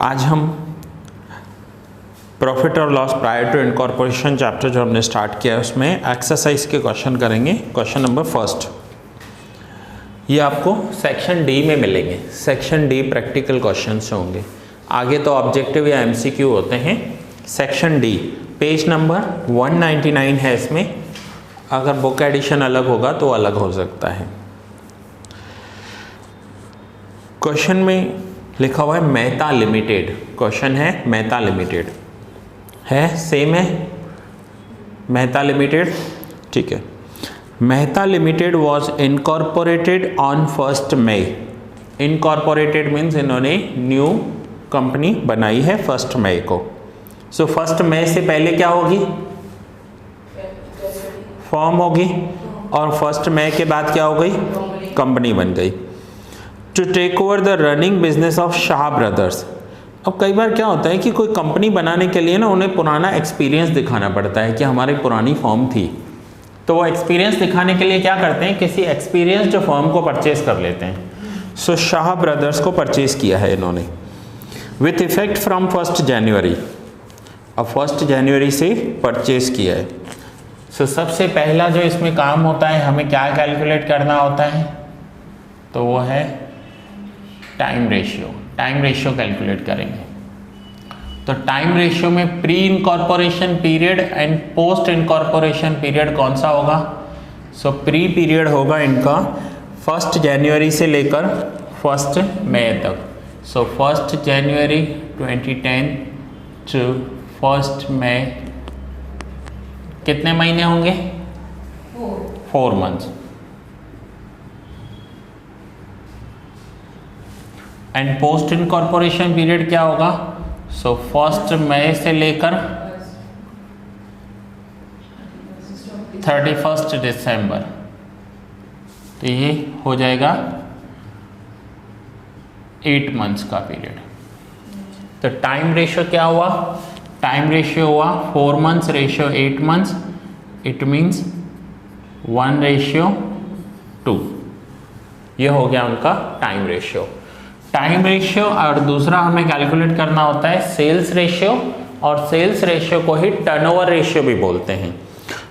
आज हम प्रॉफिट और loss prior to incorporation chapter जो हमने स्टार्ट किया है उसमें एक्सरसाइज के क्वेश्चन करेंगे। क्वेश्चन नंबर फर्स्ट, ये आपको सेक्शन डी में मिलेंगे। सेक्शन डी प्रैक्टिकल क्वेश्चंस होंगे, आगे तो ऑब्जेक्टिव या एमसीक्यू होते हैं। सेक्शन डी पेज नंबर 199 है इसमें, अगर बुक एडिशन अलग होगा तो अलग हो सकता है। क्वेश्चन में लिखा हुआ है मेहता लिमिटेड, क्वेश्चन है मेहता लिमिटेड है, सेम है मेहता लिमिटेड, ठीक है। Mehta limited was incorporated on 1 May. Incorporated means इन्होंने न्यू कंपनी बनाई है 1 मई को। सो 1 मई से पहले क्या होगी, फॉर्म होगी, और 1 मई के बाद क्या हो गई, कंपनी बन गई। To take over the running business of Shah brothers. अब कई बार क्या होता है कि कोई कंपनी बनाने के लिए ना उन्हें पुराना एक्सपीरियंस दिखाना पड़ता है कि हमारी पुरानी फर्म थी, तो वो एक्सपीरियंस दिखाने के लिए क्या करते हैं, किसी एक्सपीरियंस जो फर्म को परचेज कर लेते हैं। सो शाह ब्रदर्स को परचेज किया है इन्होंने विथ इफेक्ट फ्रॉम 1 जनवरी। अब 1 जनवरी से परचेज किया है। सो सबसे पहला जो इसमें काम होता है, हमें क्या कैलकुलेट करना होता है, तो वो है time ratio. Time ratio calculate करेंगे। तो टाइम रेशियो में pre incorporation period and post incorporation period कौन सा होगा। सो प्री पीरियड होगा इनका 1 जनवरी से लेकर 1 मई तक। सो 1 जनवरी 2010 टू 1 मई कितने महीने होंगे, 4 months. And post incorporation period क्या होगा, सो 1 मई से लेकर 31 दिसंबर, तो ये हो जाएगा 8 मंथ्स का पीरियड। तो टाइम रेशियो क्या हुआ, टाइम रेशियो हुआ 4 months ratio 8 months, it means 1:2। ये हो गया उनका टाइम रेशियो। टाइम रेशियो और दूसरा हमें कैलकुलेट करना होता है सेल्स रेशियो, और सेल्स रेशियो को ही टर्नओवर रेशियो भी बोलते हैं।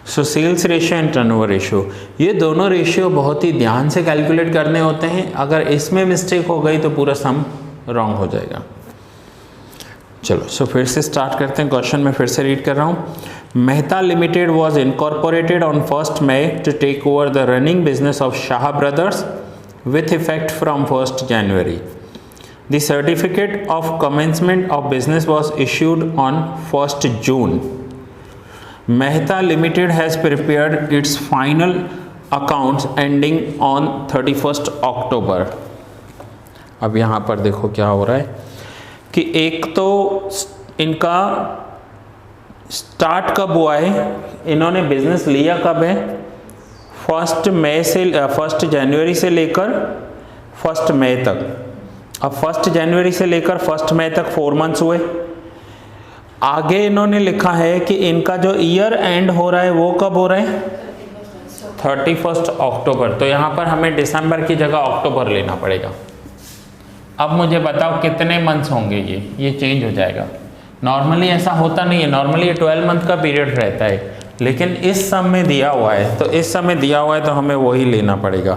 So sales ratio and turnover ratio, ये दोनों रेशियो बहुत ही ध्यान से कैलकुलेट करने होते हैं। अगर इसमें मिस्टेक हो गई तो पूरा सम रॉन्ग हो जाएगा। चलो सो फिर से स्टार्ट करते हैं। क्वेश्चन में फिर से रीड कर रहा हूँ। Mehta limited was incorporated on 1 May to take over the running business of Shah brothers with effect from 1 January. The certificate of commencement of business was issued on 1 June. Mehta Limited has prepared its final accounts ending on 31st October. अब यहाँ पर देखो क्या हो रहा है कि एक तो इनका स्टार्ट कब हुआ है, इन्होंने बिजनेस लिया कब है, 1 जनवरी से लेकर 1 मई तक। अब 1 जनवरी से लेकर 1 मई तक 4 मंथ्स हुए। आगे इन्होंने लिखा है कि इनका जो ईयर एंड हो रहा है वो कब हो रहा है, 31 अक्टूबर। तो यहाँ पर हमें दिसंबर की जगह अक्टूबर लेना पड़ेगा। अब मुझे बताओ कितने मंथ्स होंगे, ये चेंज हो जाएगा। नॉर्मली ऐसा होता नहीं है, नॉर्मली ये 12 मंथ का पीरियड रहता है, लेकिन इस सम में दिया हुआ है, तो इस समय दिया हुआ है तो हमें वही लेना पड़ेगा।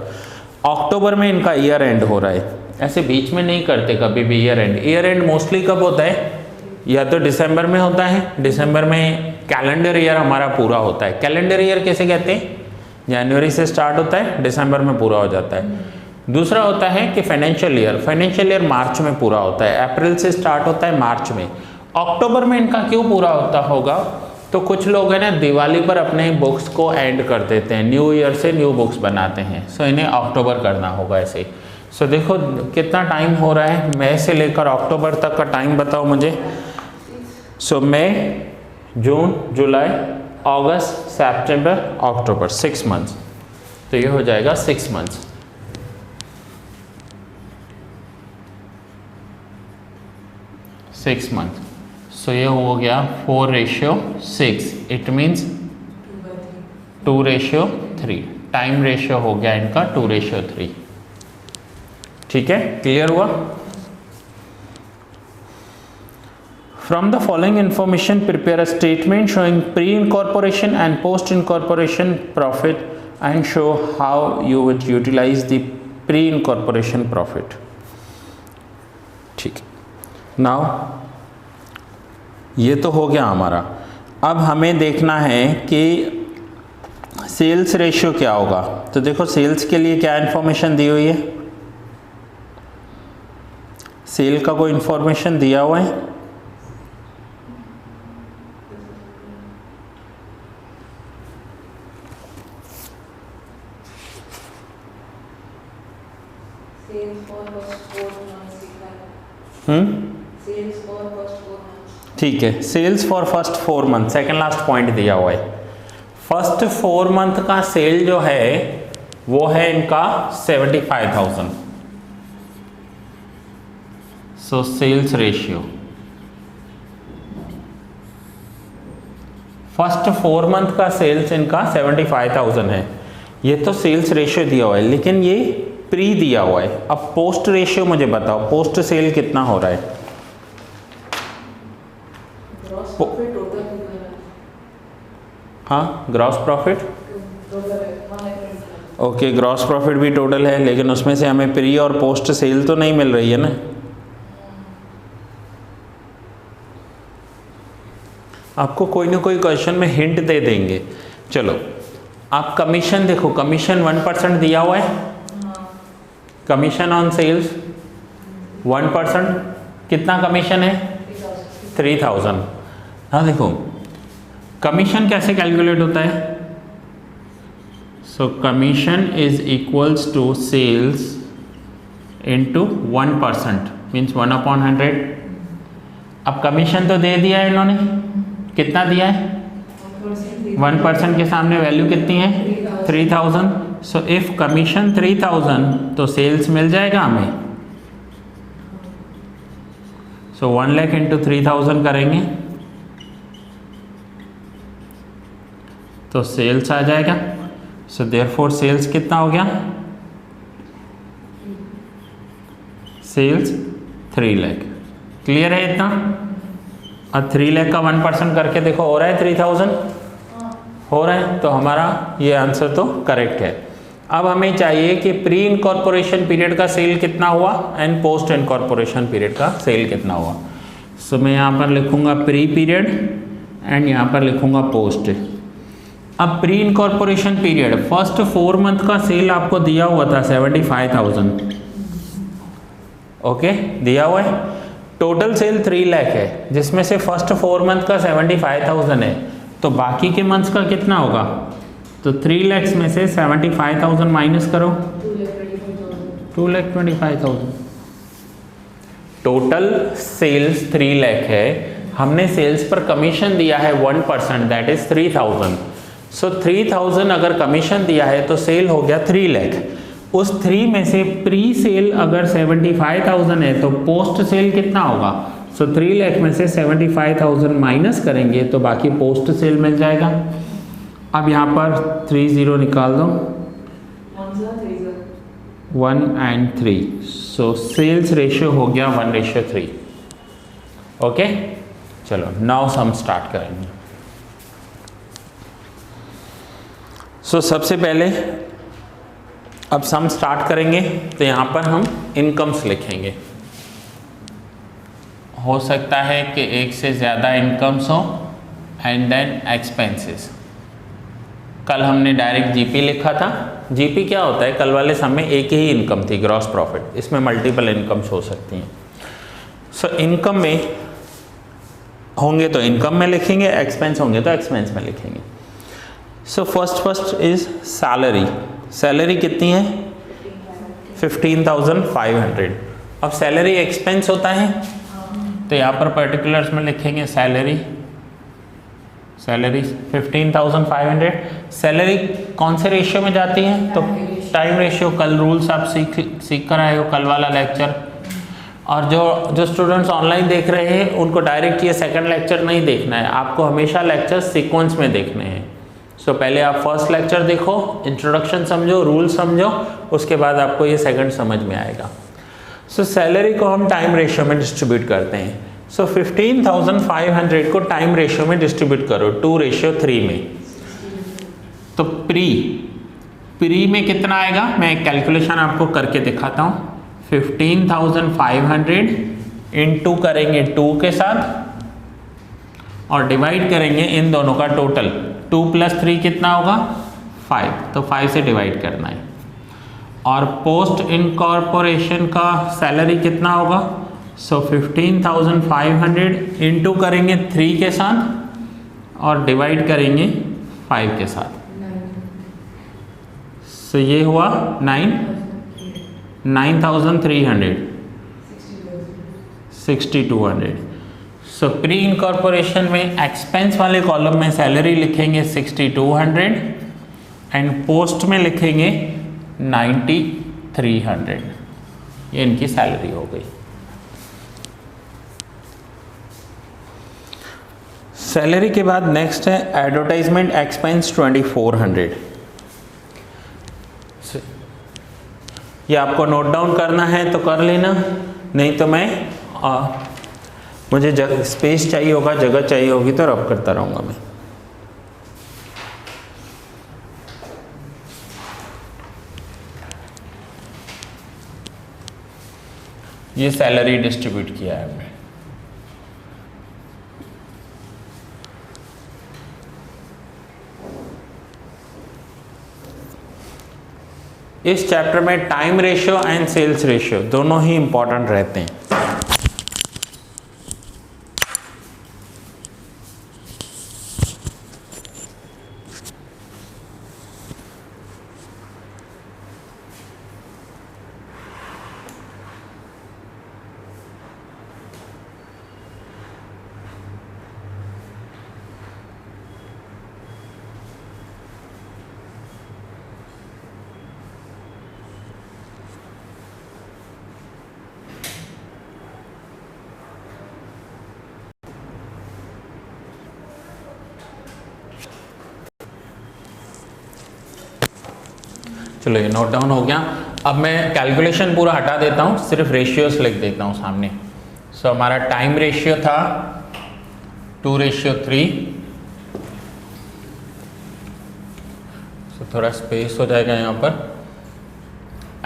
अक्टूबर में इनका ईयर एंड हो रहा है, ऐसे बीच में नहीं करते कभी भी year and. Year and mostly कब होता है, या तो दिसंबर में होता है, दिसंबर में कैलेंडर ईयर हमारा पूरा होता है। कैलेंडर ईयर कैसे कहते हैं, जनवरी से स्टार्ट होता है, दिसंबर में पूरा हो जाता है। दूसरा होता है कि फाइनेंशियल ईयर मार्च में पूरा होता है, अप्रैल से स्टार्ट होता है, मार्च में। अक्टूबर में इनका क्यों पूरा होता होगा, तो कुछ लोग हैं ना दिवाली पर अपने बुक्स को एंड कर देते हैं, न्यू ईयर से न्यू बुक्स बनाते हैं, सो इन्हें अक्टूबर करना होगा ऐसे ही। सो देखो कितना टाइम हो रहा है, मई से लेकर अक्टूबर तक का टाइम बताओ मुझे। सो मई, जून, जुलाई, अगस्त, सितंबर, अक्टूबर, 6 मंथ्स। तो ये हो जाएगा 6 मंथ्स। सो ये हो गया 4:6, इट मीन्स 2:3। टाइम रेशियो हो गया इनका 2:3। ठीक है, क्लियर हुआ। From the following information, prepare a statement showing pre-incorporation and post-incorporation profit and show how you would utilize the pre-incorporation profit. ठीक है, नाउ ये तो हो गया हमारा। अब हमें देखना है कि सेल्स रेशियो क्या होगा। तो देखो सेल्स के लिए क्या इन्फॉर्मेशन दी हुई है, सेल का कोई इन्फॉर्मेशन दिया हुआ है? ठीक है, sales for first 4 month, second last point दिया हुआ है। फर्स्ट 4 मंथ का सेल जो है वो है इनका 75,000। So sales ratio first 4 month का सेल्स इनका 75,000 है। ये तो सेल्स रेशियो दिया हुआ है, लेकिन ये प्री दिया हुआ है। अब पोस्ट रेशियो मुझे बताओ, पोस्ट सेल कितना हो रहा है? हाँ, gross profit, okay, gross profit भी टोटल है, लेकिन उसमें से हमें प्री और पोस्ट सेल तो नहीं मिल रही है ना। आपको कोई ना कोई क्वेश्चन में हिंट दे देंगे। चलो आप कमीशन देखो, कमीशन 1% दिया हुआ है, कमीशन ऑन सेल्स 1%, कितना कमीशन है? 3000। हाँ देखो कमीशन कैसे कैलकुलेट होता है? So commission is equals to sales into 1%, means 1/100। अब कमीशन तो दे दिया है इन्होंने, कितना दिया है? 1% के सामने वैल्यू कितनी है? 3000। सो इफ कमीशन 3000 तो सेल्स मिल जाएगा हमें। सो 1 लाख इंटू 3000 करेंगे तो सेल्स आ जाएगा। सो देयरफॉर सेल्स कितना हो गया? सेल्स 3 लाख। क्लियर है इतना? अब 3 लाख का 1% करके देखो, हो रहा है 3000? हो रहा है, तो हमारा ये आंसर तो करेक्ट है। अब हमें चाहिए कि प्री इनकॉर्पोरेशन पीरियड का सेल कितना हुआ एंड पोस्ट इनकॉर्पोरेशन पीरियड का सेल कितना हुआ। सो मैं यहाँ पर लिखूँगा प्री पीरियड एंड यहाँ पर लिखूँगा पोस्ट। अब pre incorporation period first 4 month का सेल आपको दिया हुआ था 75,000, ओके, दिया हुआ है। टोटल सेल 3 लाख है, जिसमें से फर्स्ट 4 मंथ का 75,000 है, तो बाकी के मंथ्स का कितना होगा? तो 3 लाख में से 75,000 माइनस करो, 2,25,000। टोटल सेल्स 3 लाख है, हमने सेल्स पर कमीशन दिया है 1%, दैट इज 3,000। सो 3,000 अगर कमीशन दिया है तो सेल हो गया 3 लाख। उस 3 में से प्री सेल अगर 75,000 है तो पोस्ट सेल कितना होगा? सो 3 लाख में से 75,000 माइनस करेंगे तो बाकी पोस्ट सेल मिल जाएगा। अब यहाँ पर 30 निकाल दो, 1 and 3। सो सेल्स रेशियो हो गया 1:3। ओके, चलो नाउ सम स्टार्ट करेंगे। सो सबसे पहले अब सम स्टार्ट करेंगे तो यहाँ पर हम इनकम्स लिखेंगे। हो सकता है कि एक से ज़्यादा इनकम्स हो एंड देन एक्सपेंसेस। कल हमने डायरेक्ट जीपी लिखा था। जीपी क्या होता है? कल वाले सम में एक ही इनकम थी, ग्रॉस प्रॉफिट। इसमें मल्टीपल इनकम्स हो सकती हैं। सो इनकम में होंगे तो इनकम में लिखेंगे, एक्सपेंस होंगे तो एक्सपेंस में लिखेंगे। So first is salary. Salary कितनी है? 15,500। अब सैलरी एक्सपेंस होता है तो यहाँ पर पर्टिकुलर्स में लिखेंगे सैलरी 15,500। सैलरी कौन से रेशियो में जाती है? तो टाइम रेशियो। कल रूल्स आप सीख कर आए हो, कल वाला लेक्चर। और जो स्टूडेंट्स ऑनलाइन देख रहे हैं उनको डायरेक्ट ये सेकंड लेक्चर नहीं देखना है, आपको हमेशा लेक्चर सीक्वेंस में देखने हैं। सो पहले आप फर्स्ट लेक्चर देखो, इंट्रोडक्शन समझो, रूल समझो, उसके बाद आपको ये सेकंड समझ में आएगा। सो सैलरी को हम टाइम रेशियो में डिस्ट्रीब्यूट करते हैं। सो 15,500 को टाइम रेशियो में डिस्ट्रीब्यूट करो 2:3 में, तो प्री में कितना आएगा, मैं कैलकुलेशन आपको करके दिखाता हूँ। 15,500 इंटू करेंगे 2 के साथ और डिवाइड करेंगे इन दोनों का टोटल। 2 + 3 कितना होगा 5, तो 5 से डिवाइड करना है। और पोस्ट इनकॉर्पोरेशन का सैलरी कितना होगा, सो 15,500 इंटू करेंगे 3 के साथ और डिवाइड करेंगे 5 के साथ। सो ये हुआ 9,300 6,200। सो प्री इनकॉर्पोरेशन में एक्सपेंस वाले कॉलम में सैलरी लिखेंगे 6,200 एंड पोस्ट में लिखेंगे 9,300। ये इनकी सैलरी हो गई। सैलरी के बाद नेक्स्ट है एडवर्टाइजमेंट एक्सपेंस 2,400। ये आपको नोट डाउन करना है तो कर लेना, नहीं तो मैं मुझे स्पेस चाहिए होगा, जगह चाहिए होगी तो रब करता रहूँगा मैं। ये सैलरी डिस्ट्रीब्यूट किया है हमने। इस चैप्टर में time ratio and sales ratio दोनों ही इंपॉर्टेंट रहते हैं। चलो ये नोट डाउन हो गया। अब मैं कैलकुलेशन पूरा हटा देता हूँ, सिर्फ रेशियोस लिख देता हूँ सामने। सो हमारा टाइम रेशियो था 2:3। सो थोड़ा स्पेस हो जाएगा यहाँ पर।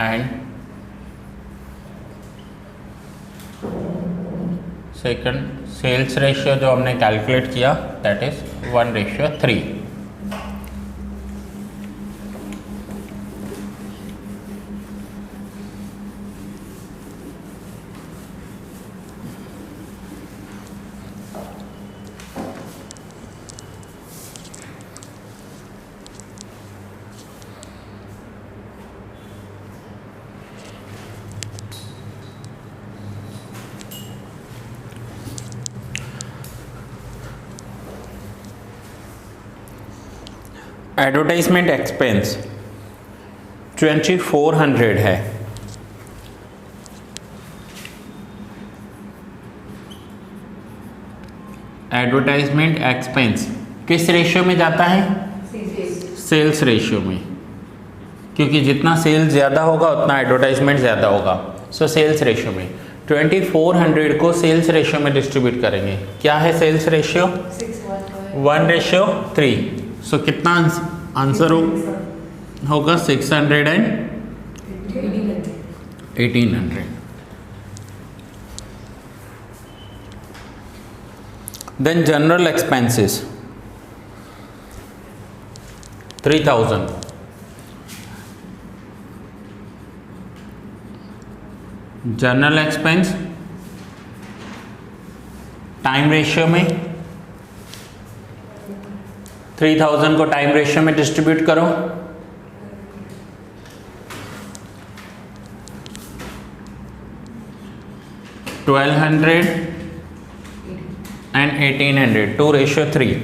एंड सेकंड सेल्स रेशियो जो हमने कैलकुलेट किया दैट इज 1:3। एडवर्टाइजमेंट एक्सपेंस 2,400 है। एडवर्टाइजमेंट एक्सपेंस किस रेशियो में जाता है, सेल्स रेशियो में, क्योंकि जितना सेल्स ज़्यादा होगा उतना एडवर्टाइजमेंट ज़्यादा होगा। सो सेल्स रेशियो में 2,400 को सेल्स रेशियो में डिस्ट्रीब्यूट करेंगे। क्या है सेल्स रेशियो, 1:3। सो कितना आंसर होगा 600 and 1,800। Then general expenses 3,000। General expense time ratio में 3,000 को टाइम रेशियो में डिस्ट्रीब्यूट करो। $1,200 and 1,800 2:3।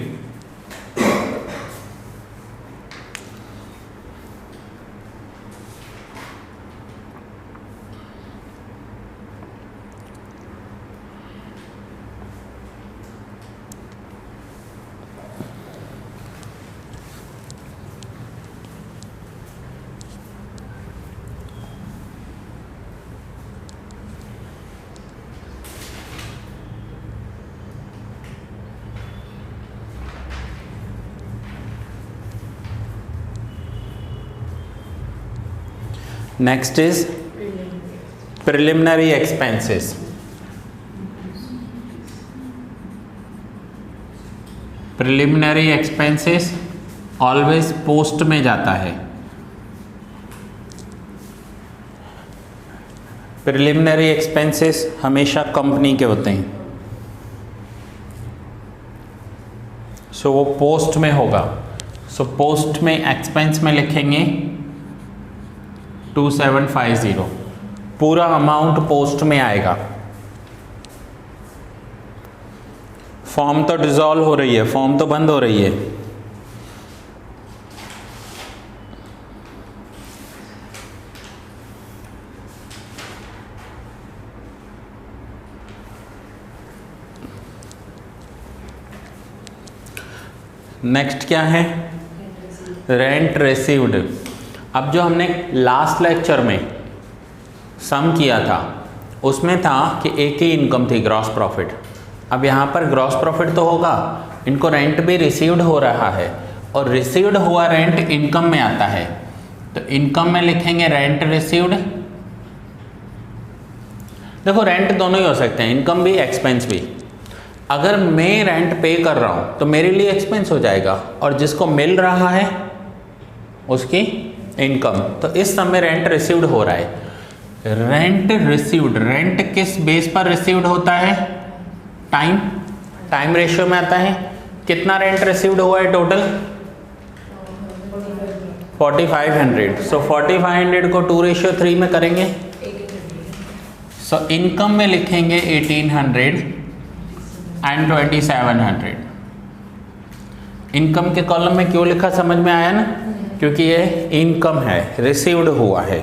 Next is preliminary expenses. Preliminary expenses always post में जाता है। प्रिलिमिनरी एक्सपेंसेस हमेशा कंपनी के होते हैं, सो वो पोस्ट में होगा। सो पोस्ट में एक्सपेंस में लिखेंगे 2750, पूरा अमाउंट पोस्ट में आएगा। फॉर्म तो डिसॉल्व हो रही है, फॉर्म तो बंद हो रही है। नेक्स्ट क्या है? Rent received. अब जो हमने लास्ट लेक्चर में सम किया था उसमें था कि एक ही इनकम थी, ग्रॉस प्रॉफिट। अब यहाँ पर ग्रॉस प्रॉफिट तो होगा, इनको रेंट भी रिसीव्ड हो रहा है और रिसीव्ड हुआ रेंट इनकम में आता है, तो इनकम में लिखेंगे रेंट रिसीव्ड। देखो रेंट दोनों ही हो सकते हैं, इनकम भी एक्सपेंस भी। अगर मैं रेंट पे कर रहा हूँ तो मेरे लिए एक्सपेंस हो जाएगा और जिसको मिल रहा है उसकी इनकम। तो इस समय रेंट रिसीव्ड हो रहा है। रेंट रिसीव्ड, रेंट किस बेस पर रिसीव्ड होता है? टाइम रेशियो में आता है। कितना रेंट रिसीव्ड हुआ है टोटल? 4500। सो 4500 को 2:3 में करेंगे। सो इनकम में लिखेंगे 1800 एंड 2700। इनकम के कॉलम में क्यों लिखा समझ में आया ना? क्योंकि ये इनकम है, रिसीव्ड हुआ है।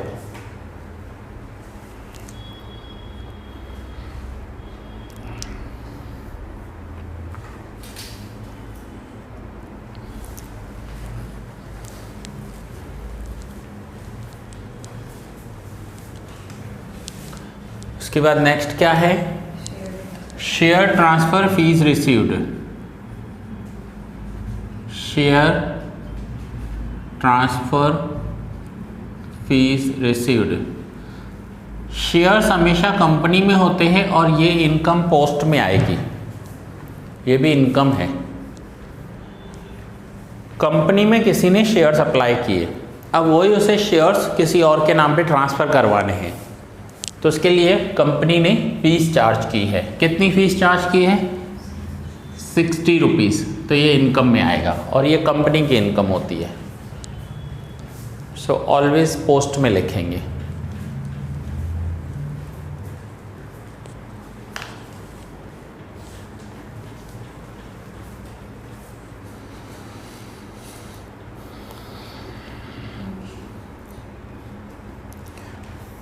उसके बाद नेक्स्ट क्या है? Share transfer fees received. Share transfer fees received. Shares हमेशा कंपनी में होते हैं और ये इनकम पोस्ट में आएगी, ये भी इनकम है। कंपनी में किसी ने शेयर्स अप्लाई किए, अब वही उसे शेयर्स किसी और के नाम पे ट्रांसफ़र करवाने हैं, तो उसके लिए कंपनी ने फीस चार्ज की है। कितनी फीस चार्ज की है? 60 रुपीज़। तो ये इनकम में आएगा और ये कंपनी की इनकम होती है। सो ऑलवेज पोस्ट में लिखेंगे।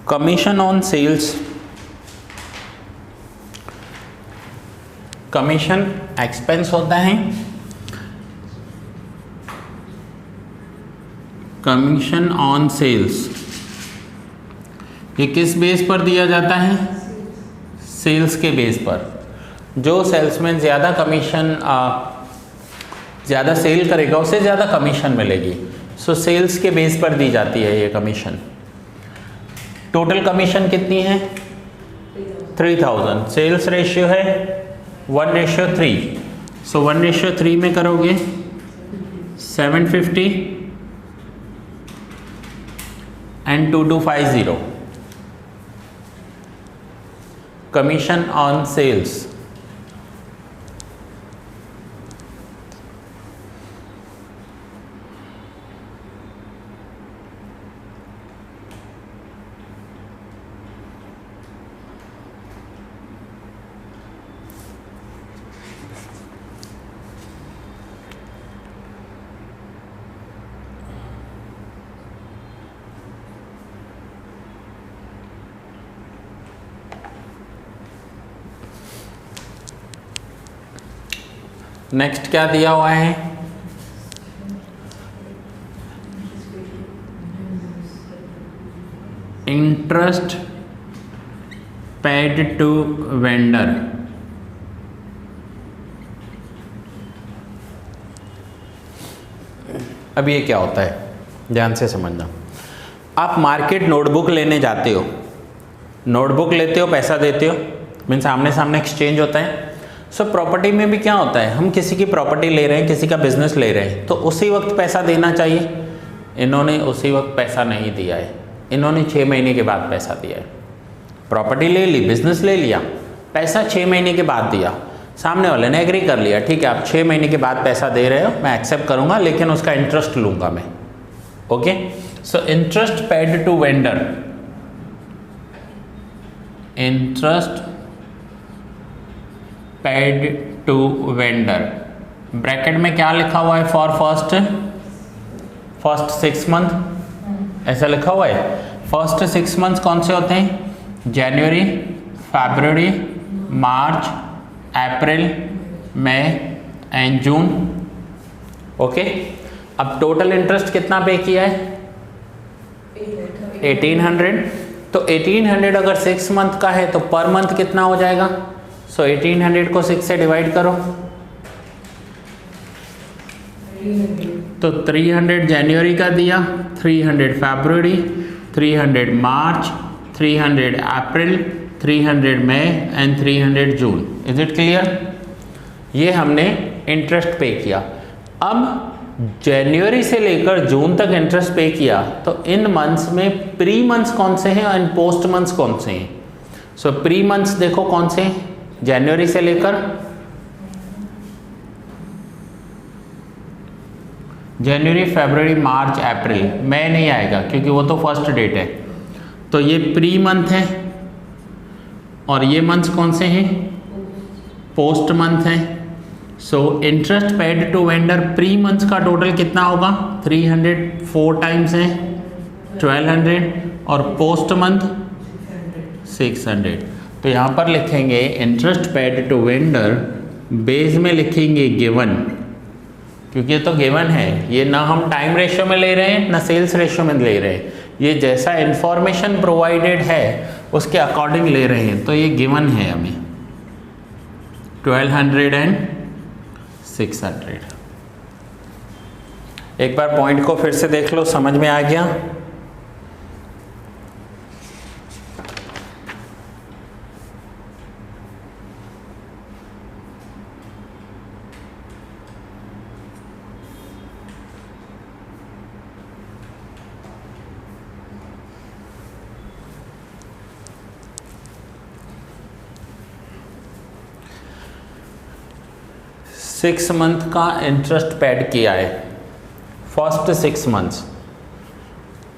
Commission on sales. Commission expense होता है। कमीशन ऑन सेल्स ये किस बेस पर दिया जाता है? सेल्स के बेस पर। जो सेल्समैन ज़्यादा कमीशन ज़्यादा सेल करेगा उसे ज़्यादा कमीशन मिलेगी। सो सेल्स के बेस पर दी जाती है ये कमीशन। टोटल कमीशन कितनी है? 3000। सेल्स रेशियो है 1:3। सो 1:3 में करोगे 750 and 2250 commission on sales. Next क्या दिया हुआ है? Interest paid to vendor. अब ये क्या होता है, ध्यान से समझना। आप मार्केट नोटबुक लेने जाते हो, नोटबुक लेते हो, पैसा देते हो, मीन्स आमने सामने एक्सचेंज होता है। सो प्रॉपर्टी में भी क्या होता है, हम किसी की प्रॉपर्टी ले रहे हैं, किसी का बिजनेस ले रहे हैं, तो उसी वक्त पैसा देना चाहिए। इन्होंने उसी वक्त पैसा नहीं दिया है, इन्होंने 6 महीने के बाद पैसा दिया है। प्रॉपर्टी ले ली, बिजनेस ले लिया, पैसा 6 महीने के बाद दिया, सामने वाले ने एग्री कर लिया, ठीक है आप 6 महीने के बाद पैसा दे रहे हो, मैं एक्सेप्ट करूंगा, लेकिन उसका इंटरेस्ट लूंगा मैं। Okay, so interest paid to vendor, interest paid to vendor, bracket में क्या लिखा हुआ है, फॉर फर्स्ट 6 मंथ, ऐसा लिखा हुआ है। फर्स्ट 6 मंथ कौन से होते हैं, जनवरी, फरवरी, मार्च, अप्रैल, मई एंड जून। ओके, अब टोटल इंटरेस्ट कितना पे किया है, 1800। तो 1800 अगर 6 मंथ का है तो पर मंथ कितना हो जाएगा, सो 1800 को 6 से डिवाइड करो, तो 300 जनवरी का दिया, 300 फरवरी, 300 मार्च, 300 अप्रैल, 300 मई एंड 300 जून। Is it clear? ये हमने इंटरेस्ट पे किया। अब जनवरी से लेकर जून तक इंटरेस्ट पे किया, तो इन मंथ्स में प्री मंथ्स कौन से हैं एंड पोस्ट मंथ्स कौन से हैं। सो प्री मंथ्स देखो कौन से हैं, जनवरी से लेकर जनवरी, फरवरी, मार्च, अप्रैल, मई नहीं आएगा क्योंकि वो तो फर्स्ट डेट है, तो ये प्री मंथ है। और ये मंथ्स कौन से हैं, पोस्ट मंथ हैं। So interest paid to vendor pre months का टोटल कितना होगा, 300, 4 टाइम्स है 1200, और पोस्ट मंथ 600। तो यहाँ पर लिखेंगे interest paid to vendor, base में लिखेंगे गिवन, क्योंकि ये तो गिवन है, ये ना हम टाइम रेशियो में ले रहे हैं ना सेल्स रेशियो में ले रहे हैं, ये जैसा इंफॉर्मेशन प्रोवाइडेड है उसके अकॉर्डिंग ले रहे हैं, तो ये गिवन है हमें 1200 एंड 600। एक बार पॉइंट को फिर से देख लो, समझ में आ गया? सिक्स मंथ का इंटरेस्ट पेड किया है, फर्स्ट 6 मंथ्स।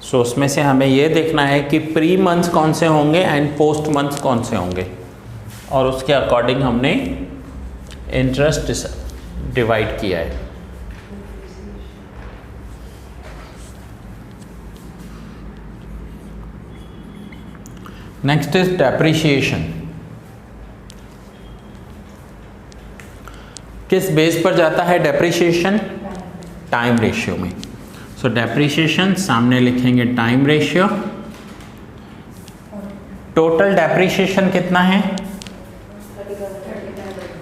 सो उसमें से हमें ये देखना है कि प्री मंथ्स कौन से होंगे एंड पोस्ट मंथ्स कौन से होंगे, और उसके अकॉर्डिंग हमने इंटरेस्ट डिवाइड किया है। Next is depreciation. किस बेस पर जाता है डेप्रिसिएशन, टाइम रेशियो में। सो डेप्रिसिएशन सामने लिखेंगे टाइम रेशियो। टोटल डेप्रिसिएशन कितना है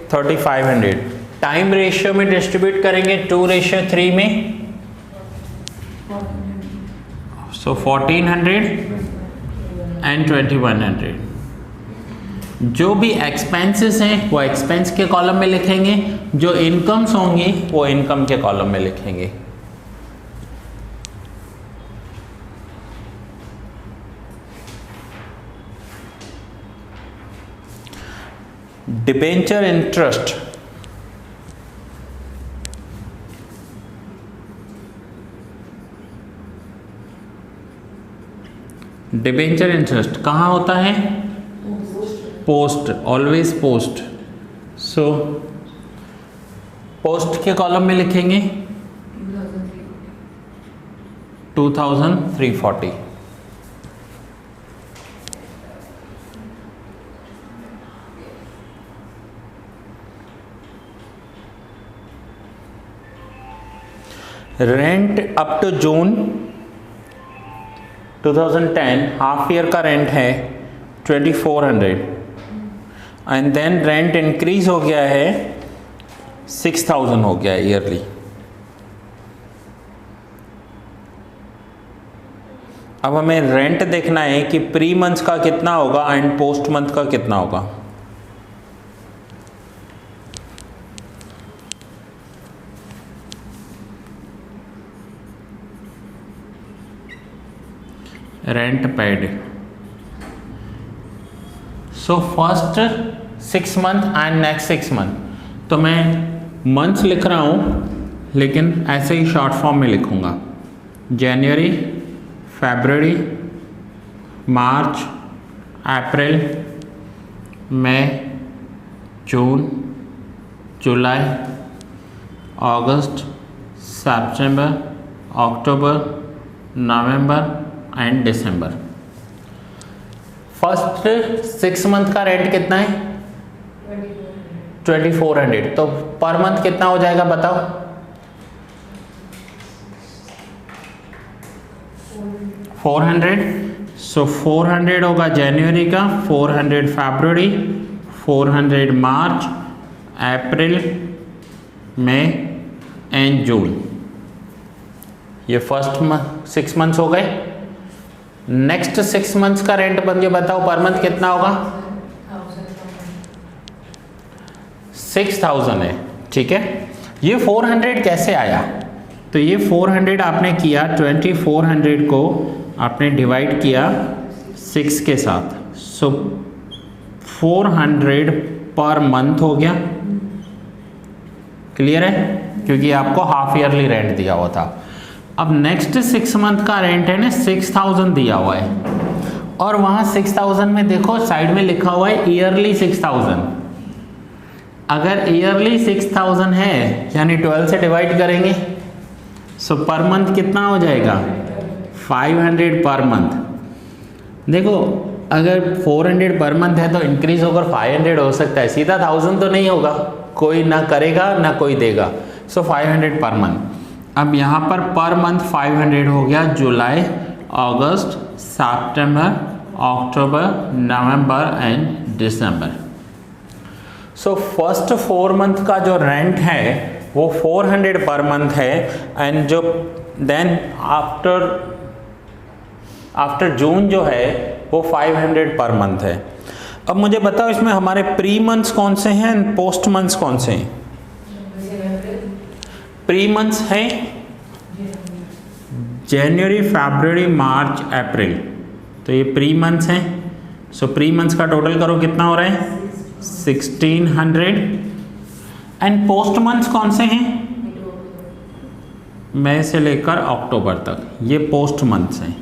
3500, टाइम रेशियो में डिस्ट्रीब्यूट करेंगे 2:3 में, सो 1400 एंड 2100। जो भी एक्सपेंसेस हैं वो एक्सपेंस के कॉलम में लिखेंगे, जो इनकम्स होंगी वो इनकम के कॉलम में लिखेंगे। डिबेंचर इंटरेस्ट, डिबेंचर इंटरेस्ट कहाँ होता है, post, always post. So post के कॉलम में लिखेंगे 2340। Rent up to June 2010 half year का रेंट है 2400, एंड देन रेंट इंक्रीज हो गया है 6000 हो गया है ईयरली। अब हमें रेंट देखना है कि प्री मंथ का कितना होगा एंड पोस्ट मंथ का कितना होगा। Rent paid, so first 6 month and next 6 month, तो मैं मंथ्स लिख रहा हूँ लेकिन ऐसे ही शॉर्ट फॉर्म में लिखूँगा। जनवरी, फरवरी, मार्च, अप्रैल, मई, जून, जुलाई, अगस्त, सितंबर, अक्टूबर, नवंबर एंड दिसंबर। फर्स्ट 6 मंथ का रेंट कितना है? 2400। तो पर मंथ कितना हो जाएगा बताओ? 400। सो 400 होगा जनवरी का, 400 फरवरी, 400 मार्च, अप्रैल, मई एंड जून। ये फर्स्ट 6 मंथ्स हो गए। नेक्स्ट 6 मंथ्स का रेंट मुझे बताओ पर मंथ कितना होगा? 6000 है, ठीक है। ये 400 कैसे आया? तो ये 400 आपने किया, 2400 को आपने डिवाइड किया 6 के साथ, सो 400 पर मंथ हो गया। क्लियर है? क्योंकि आपको हाफ ईयरली रेंट दिया हुआ था। अब नेक्स्ट 6 मंथ का रेंट है ना, 6000 दिया हुआ है, और वहां 6000 में देखो साइड में लिखा हुआ है ईयरली 6000। अगर ईयरली 6000 है यानी 12 से डिवाइड करेंगे, सो पर मंथ कितना हो जाएगा? 500 पर मंथ। देखो अगर 400 पर मंथ है तो इंक्रीज होकर 500 हो सकता है, सीधा 1000 तो नहीं होगा, कोई ना करेगा ना कोई देगा। सो 500 पर मंथ। अब यहाँ पर मंथ 500 हो गया, जुलाई, अगस्त, सितंबर, अक्टूबर, नवंबर एंड दिसंबर। सो फर्स्ट 4 मंथ का जो रेंट है वो 400 पर मंथ है, एंड जो देन आफ्टर जून जो है वो 500 पर मंथ है। अब मुझे बताओ इसमें हमारे प्री मंथ्स कौन से हैं एंड पोस्ट मंथ्स कौन से हैं? प्री मंथ्स हैं जनवरी, फरवरी, मार्च, अप्रैल, तो ये प्री मंथ्स हैं। सो प्री मंथ्स का टोटल करो कितना हो रहा है? 1600। एंड पोस्ट मंथ्स कौन से हैं? मई से लेकर अक्टूबर तक, ये पोस्ट मंथ्स हैं।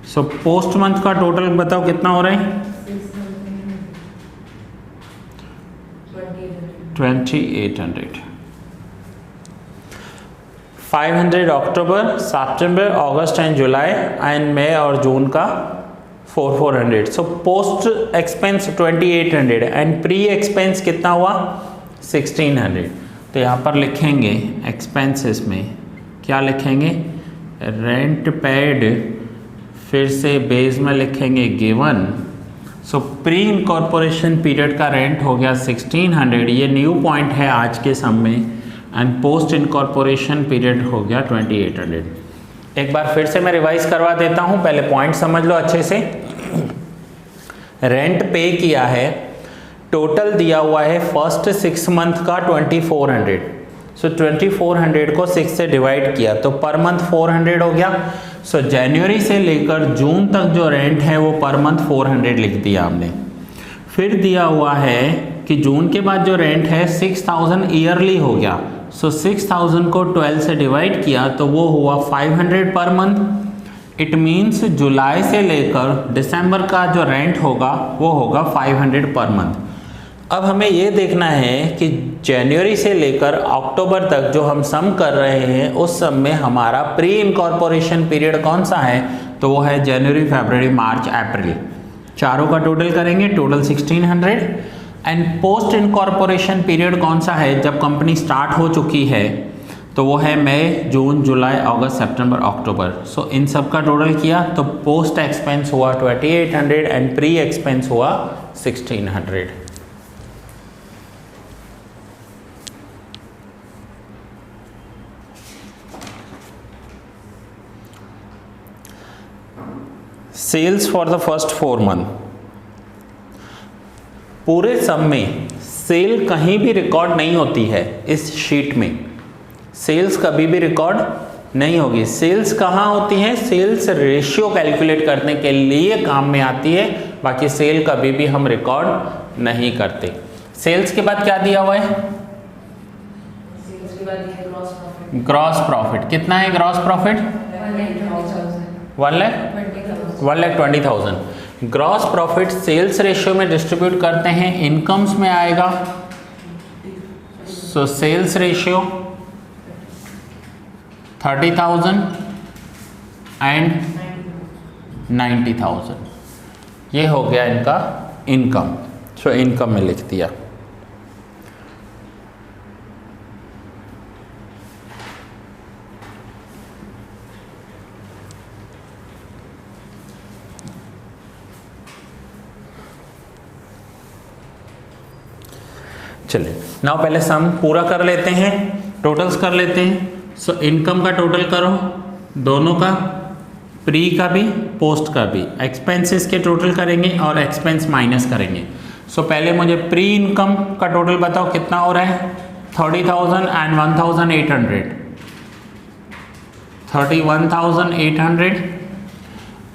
सो पोस्ट मंथ का टोटल बताओ कितना हो रहा है? 2800। 500 अक्टूबर, सितंबर, अगस्त एंड जुलाई, एंड मई और जून का 400। So post expense 2800 and pre expense कितना हुआ? 1600। तो यहाँ पर लिखेंगे एक्सपेंसेस में क्या लिखेंगे? रेंट पेड, फिर से बेस में लिखेंगे गिवन। सो प्री इनकॉर्पोरेशन पीरियड का रेंट हो गया 1600, ये न्यू पॉइंट है आज के सम में, एंड पोस्ट इनकॉर्पोरेशन पीरियड हो गया 2800। एक बार फिर से मैं रिवाइज करवा देता हूँ, पहले पॉइंट समझ लो अच्छे से। रेंट पे किया है, टोटल दिया हुआ है फर्स्ट 6 मंथ का 2400। सो 2400 को 6 से डिवाइड किया तो पर मंथ 400 हो गया। सो जनवरी से लेकर जून तक जो रेंट है वो पर मंथ 400 लिख दिया हमने। फिर दिया हुआ है कि जून के बाद जो रेंट है 6000 ईयरली हो गया। सो 6000 को 12 से डिवाइड किया तो वो हुआ 500 पर मंथ। इट मीन्स जुलाई से लेकर दिसंबर का जो रेंट होगा वो होगा 500 पर मंथ। अब हमें ये देखना है कि जनवरी से लेकर अक्टूबर तक जो हम सम कर रहे हैं उस सम में हमारा प्री इनकॉर्पोरेशन पीरियड कौन सा है, तो वो है जनवरी, फरवरी, मार्च, अप्रैल। चारों का टोटल करेंगे, total 1600। And post incorporation period कौन सा है, जब कंपनी स्टार्ट हो चुकी है, तो वो है मई, जून, जुलाई, अगस्त, सितंबर, अक्टूबर। सो इन सब का टोटल किया तो पोस्ट एक्सपेंस हुआ 2800 एंड प्री एक्सपेंस हुआ 1600। Sales for the first 4 month, पूरे सम में सेल कहीं भी रिकॉर्ड नहीं होती है। इस शीट में सेल्स कभी भी रिकॉर्ड नहीं होगी। सेल्स कहाँ होती है? सेल्स रेशियो कैलकुलेट करने के लिए काम में आती है, बाकी सेल कभी भी हम रिकॉर्ड नहीं करते। सेल्स के बाद क्या दिया हुआ है? Gross profit. कितना है gross profit? 1,20,000। Gross profit sales ratio में डिस्ट्रीब्यूट करते हैं, इनकम्स में आएगा। सो सेल्स रेशियो 30,000 एंड 90,000, ये हो गया इनका इनकम। सो इनकम में लिख दिया। चलिए नाउ पहले सम पूरा कर लेते हैं, टोटल्स कर लेते हैं। सो इनकम का टोटल करो, दोनों का, प्री का भी पोस्ट का भी। एक्सपेंसेस के टोटल करेंगे और एक्सपेंस माइनस करेंगे। सो पहले मुझे प्री इनकम का टोटल बताओ कितना हो रहा है? 30,000 एंड 1,800, 31,800।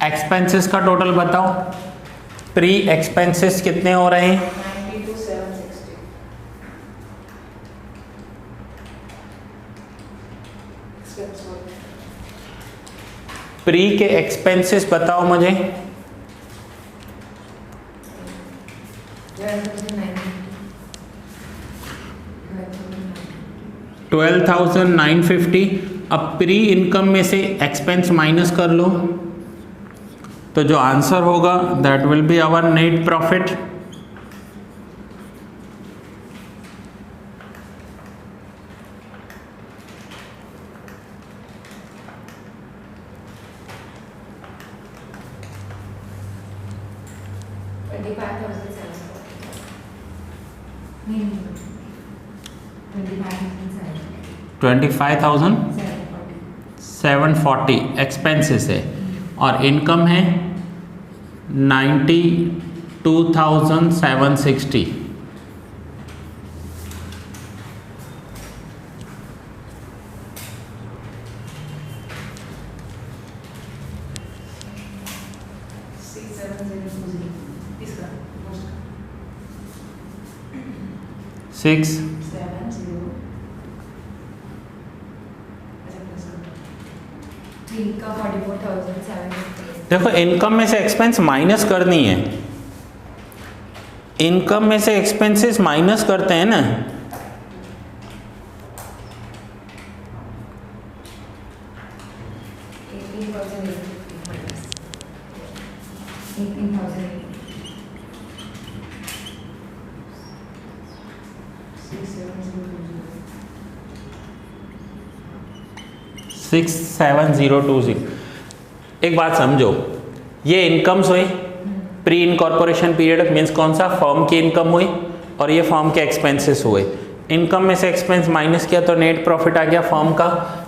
एक्सपेंसेस का टोटल बताओ, प्री एक्सपेंसेस कितने हो रहे हैं? 92,760। प्री के एक्सपेंसेस बताओ मुझे। 12,950। अब प्री इनकम में से एक्सपेंस माइनस कर लो, तो जो आंसर होगा that will be our net profit. $25,740 expenses है और इनकम है 92,760। देखो इनकम में से एक्सपेंस माइनस करनी है, इनकम में से एक्सपेंसेस माइनस करते हैं ना। सिक्स 7020। एक बात समझो, ये इनकम्स हुई, प्री इनकॉर्पोरेशन पीरियड मीन्स कौन सा? फर्म की इनकम हुई, और ये फर्म के एक्सपेंसेस हुए। इनकम में से एक्सपेंस माइनस किया तो नेट प्रॉफिट आ गया फर्म का।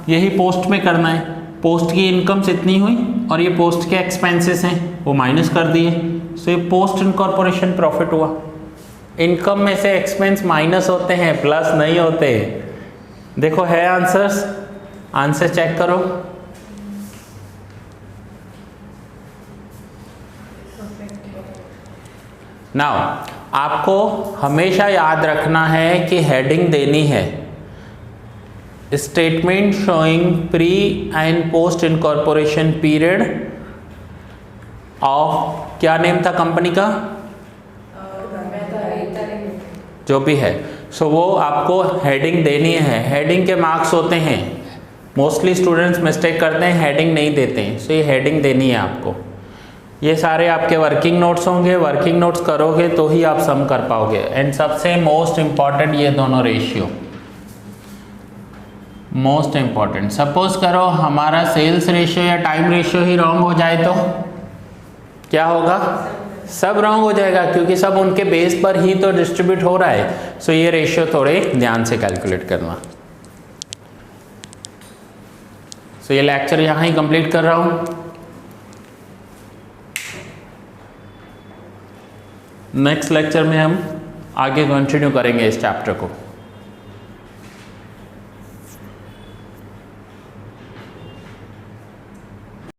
यही पोस्ट में करना है, पोस्ट की इनकम्स इतनी हुई और ये पोस्ट के एक्सपेंसेस हैं वो माइनस कर दिए, सो ये पोस्ट इनकॉर्पोरेशन प्रॉफिट हुआ। इनकम में से एक्सपेंस माइनस होते हैं, प्लस नहीं होते। देखो है आंसर्स, आंसर चेक करो। नाउ आपको हमेशा याद रखना है कि हेडिंग देनी है, statement showing pre and post incorporation period of, क्या नेम था कंपनी का? जो भी है, सो वो आपको हेडिंग देनी है। हेडिंग के मार्क्स होते हैं, मोस्टली स्टूडेंट्स मिस्टेक करते हैं, हेडिंग नहीं देते हैं, सो ये हेडिंग देनी है आपको। ये सारे आपके वर्किंग नोट्स होंगे, वर्किंग नोट्स करोगे तो ही आप सम कर पाओगे। एंड सबसे मोस्ट इम्पॉर्टेंट ये दोनों रेशियो, मोस्ट इम्पॉर्टेंट। सपोज करो हमारा सेल्स रेशियो या टाइम रेशियो ही रॉन्ग हो जाए तो क्या होगा? सब रॉन्ग हो जाएगा, क्योंकि सब उनके बेस पर ही तो डिस्ट्रीब्यूट हो रहा है। सो ये रेशियो थोड़े ध्यान से कैलकुलेट करना। सो ये लेक्चर यहाँ ही कंप्लीट कर रहा हूँ। नेक्स्ट लेक्चर में हम आगे कंटिन्यू करेंगे इस चैप्टर को।